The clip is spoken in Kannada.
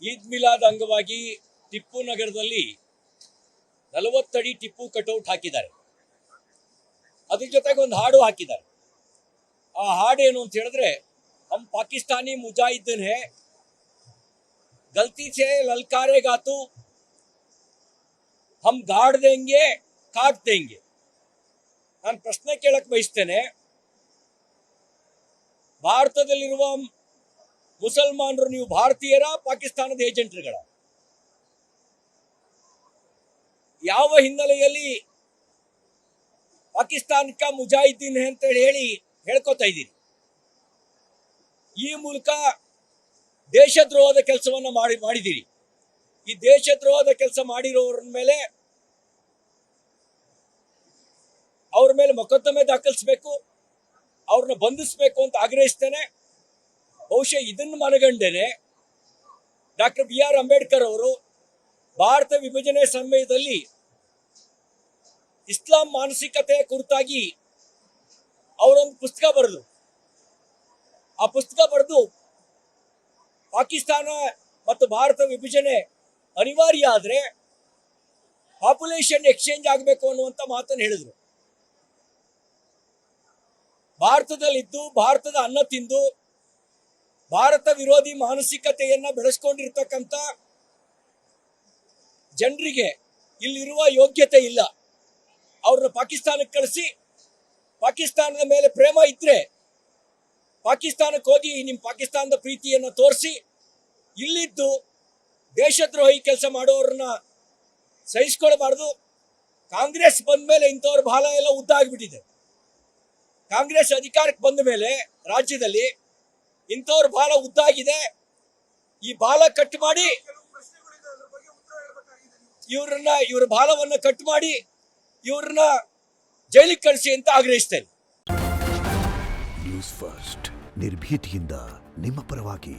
ಈದ್ ಮಿಲಾದ್ ಅಂಗವಾಗಿ ಟಿಪ್ಪು ನಗರದಲ್ಲಿ 40 ಅಡಿ ಟಿಪ್ಪು ಕಟೌಟ್ ಹಾಕಿದ್ದಾರೆ. ಅದ್ರ ಜೊತೆಗೆ ಒಂದು ಹಾಡು ಹಾಕಿದ್ದಾರೆ. ಆ ಹಾಡೇನು ಅಂತ ಹೇಳಿದ್ರೆ, ಹಮ್ ಪಾಕಿಸ್ತಾನಿ ಮುಜಾಹಿದ್ದೀನ್ ಹೈ, ಗಲ್ತಿ ಸೆ ಲಲ್ಕಾರೇಗಾ ತು, ಹಮ್ ಗಾಡ್ ದೇಂಗೆ ಕಾಟ್ ದೇಂಗೆ. ನಾನು ಪ್ರಶ್ನೆ ಕೇಳಕ್ ಬಯಸ್ತೇನೆ, ಭಾರತದಲ್ಲಿರುವ ಮುಸಲ್ಮಾನರು ನೀವು ಭಾರತೀಯರ, ಪಾಕಿಸ್ತಾನದ ಏಜೆಂಟ್ರುಗಳ? ಯಾವ ಹಿನ್ನೆಲೆಯಲ್ಲಿ ಪಾಕಿಸ್ತಾನಕ್ಕೆ ಮುಜಾಹಿದ್ದೀನ್ ಅಂತ ಹೇಳಿ ಹೇಳ್ಕೊತಾ ಇದ್ದೀರಿ? ಈ ಮೂಲಕ ದೇಶದ್ರೋಹದ ಕೆಲಸವನ್ನ ಮಾಡಿದ್ದೀರಿ. ಈ ದೇಶದ್ರೋಹದ ಕೆಲಸ ಮಾಡಿರೋರ ಮೇಲೆ ಅವ್ರ ಮೇಲೆ ಮೊಕದ್ದಮೆ ದಾಖಲಿಸಬೇಕು, ಅವ್ರನ್ನ ಬಂಧಿಸಬೇಕು ಅಂತ ಆಗ್ರಹಿಸ್ತೇನೆ. ಬಹುಶಃ ಇದನ್ನು ಮನಗಂಡೇನೆ ಡಾಕ್ಟರ್ BR ಅಂಬೇಡ್ಕರ್ ಅವರು ಭಾರತ ವಿಭಜನೆ ಸಮಯದಲ್ಲಿ ಇಸ್ಲಾಂ ಮಾನಸಿಕತೆ ಕುರಿತಾಗಿ ಅವರೊಂದು ಪುಸ್ತಕ ಬರೆದರು. ಆ ಪುಸ್ತಕ ಬರೆದು ಪಾಕಿಸ್ತಾನ ಮತ್ತು ಭಾರತ ವಿಭಜನೆ ಅನಿವಾರ್ಯ ಆದರೆ ಪಾಪ್ಯುಲೇಷನ್ ಎಕ್ಸ್ಚೇಂಜ್ ಆಗಬೇಕು ಅನ್ನುವಂಥ ಮಾತನ್ನು ಹೇಳಿದರು. ಭಾರತದಲ್ಲಿದ್ದು ಭಾರತದ ಅನ್ನ ತಿಂದು ಭಾರತ ವಿರೋಧಿ ಮಾನಸಿಕತೆಯನ್ನ ಬೆಳೆಸ್ಕೊಂಡಿರ್ತಕ್ಕಂಥ ಜನರಿಗೆ ಇಲ್ಲಿರುವ ಯೋಗ್ಯತೆ ಇಲ್ಲ. ಅವ್ರನ್ನ ಪಾಕಿಸ್ತಾನಕ್ಕೆ ಕಳಿಸಿ, ಪಾಕಿಸ್ತಾನದ ಮೇಲೆ ಪ್ರೇಮ ಇದ್ರೆ ಪಾಕಿಸ್ತಾನಕ್ಕೆ ಹೋಗಿ ನಿಮ್ಮ ಪಾಕಿಸ್ತಾನದ ಪ್ರೀತಿಯನ್ನು ತೋರಿಸಿ, ಇಲ್ಲಿದ್ದು ದೇಶದ್ರೋಹಿ ಕೆಲಸ ಮಾಡೋರನ್ನ ಸಹಿಸ್ಕೊಳ್ಬಾರ್ದು. ಕಾಂಗ್ರೆಸ್ ಬಂದ ಮೇಲೆ ಇಂಥವ್ರ ಬಾಲ ಎಲ್ಲ ಉದ್ದ ಆಗಿಬಿಟ್ಟಿದೆ. ಕಾಂಗ್ರೆಸ್ ಅಧಿಕಾರಕ್ಕೆ ಬಂದ ಮೇಲೆ ರಾಜ್ಯದಲ್ಲಿ ಇಂಥವ್ರ ಬಾಲ ಉದ್ದಾಗಿದೆ. ಈ ಬಾಲ ಕಟ್ ಮಾಡಿ ಇವ್ರ ಬಾಲವನ್ನ ಕಟ್ ಮಾಡಿ ಇವ್ರನ್ನ ಜೈಲಿಗೆ ಕಳಿಸಿ ಅಂತ ಆಗ್ರಹಿಸ್ತೇನೆ. ನ್ಯೂಸ್ ಫಸ್ಟ್, ನಿರ್ಭೀತಿಯಿಂದ ನಿಮ್ಮ ಪರವಾಗಿ.